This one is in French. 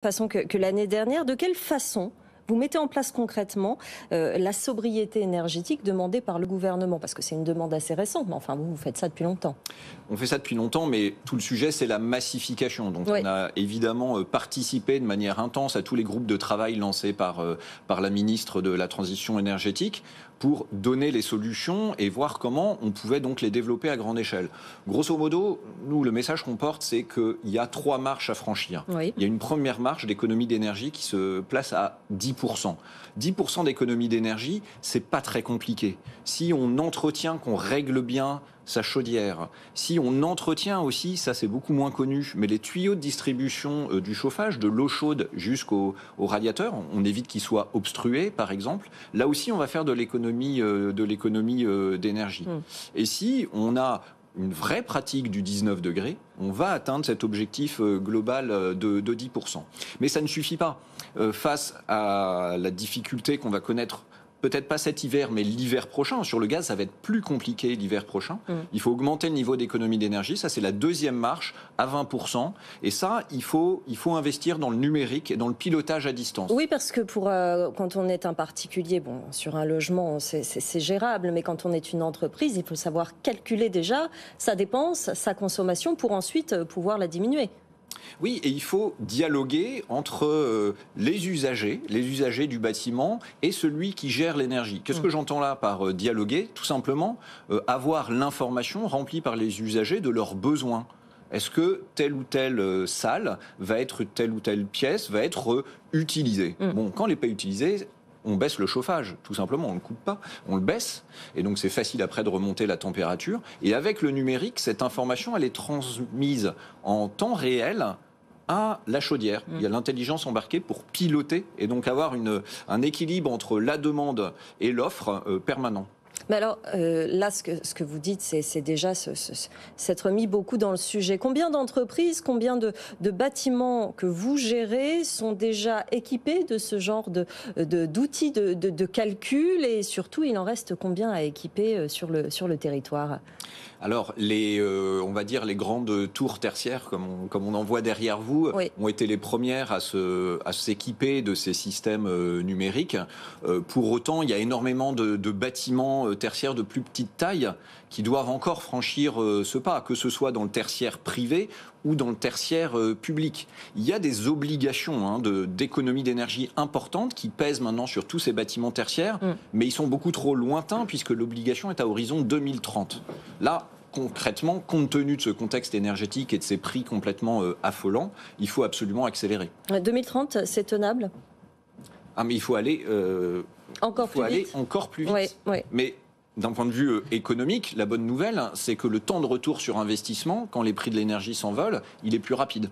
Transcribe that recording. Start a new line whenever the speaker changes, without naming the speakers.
Façon que l'année dernière. De quelle façon vous mettez en place concrètement la sobriété énergétique demandée par le gouvernement? Parce que c'est une demande assez récente, mais enfin vous faites ça depuis longtemps.
On fait ça depuis longtemps, mais tout le sujet, c'est la massification. Donc
Oui.
on a évidemment participé de manière intense à tous les groupes de travail lancés par la ministre de la Transition énergétique pour donner les solutions et voir comment on pouvait donc les développer à grande échelle. Grosso modo, nous, le message qu'on porte, c'est qu'il y a 3 marches à franchir.
Oui.
Il y a une première marche d'économie d'énergie qui se place à 10%. 10% d'économie d'énergie, c'est pas très compliqué. Si on entretient, qu'on règle bien sa chaudière, si on entretient aussi, ça c'est beaucoup moins connu, mais les tuyaux de distribution du chauffage, de l'eau chaude jusqu'au radiateur, on évite qu'ils soient obstrués par exemple, là aussi on va faire de l'économie d'énergie. Et si on a une vraie pratique du 19 degrés, on va atteindre cet objectif global de 10%. Mais ça ne suffit pas. Face à la difficulté qu'on va connaître, peut-être pas cet hiver, mais l'hiver prochain, sur le gaz, ça va être plus compliqué l'hiver prochain. Il faut augmenter le niveau d'économie d'énergie. Ça, c'est la deuxième marche à 20%. Et ça, il faut investir dans le numérique et dans le pilotage à distance.
Oui, parce que quand on est un particulier, bon, sur un logement, c'est gérable, mais quand on est une entreprise, il faut savoir calculer déjà sa dépense, sa consommation, pour ensuite pouvoir la diminuer.
Oui, et il faut dialoguer entre les usagers du bâtiment et celui qui gère l'énergie. Qu'est-ce que j'entends là par dialoguer? Tout simplement, avoir l'information remplie par les usagers de leurs besoins. Est-ce que telle ou telle salle va être, telle ou telle pièce va être utilisée? Bon, quand elle n'est pas utilisée, on baisse le chauffage, tout simplement, on ne le coupe pas, on le baisse, et donc c'est facile après de remonter la température. Et avec le numérique, cette information, elle est transmise en temps réel à la chaudière. Il y a l'intelligence embarquée pour piloter, et donc avoir un équilibre entre la demande et l'offre permanent.
Mais alors, là, ce que vous dites, c'est déjà s'être mis beaucoup dans le sujet. Combien d'entreprises, combien de bâtiments que vous gérez sont déjà équipés de ce genre d'outils de calcul? Et surtout, il en reste combien à équiper sur le territoire?
Alors, on va dire les grandes tours tertiaires, comme on en voit derrière vous,
Oui,
ont été les premières à s'équiper de ces systèmes numériques. Pour autant, il y a énormément de bâtiments tertiaires de plus petite taille qui doivent encore franchir ce pas, que ce soit dans le tertiaire privé ou dans le tertiaire public. Il y a des obligations d'économie d'énergie importantes qui pèsent maintenant sur tous ces bâtiments tertiaires, mais ils sont beaucoup trop lointains puisque l'obligation est à horizon 2030. Là, concrètement, compte tenu de ce contexte énergétique et de ces prix complètement affolants, il faut absolument accélérer.
2030, c'est tenable?
Ah, mais il faut aller,
Encore plus vite.
Oui.
Oui.
Mais d'un point de vue économique, la bonne nouvelle, c'est que le temps de retour sur investissement, quand les prix de l'énergie s'envolent, il est plus rapide.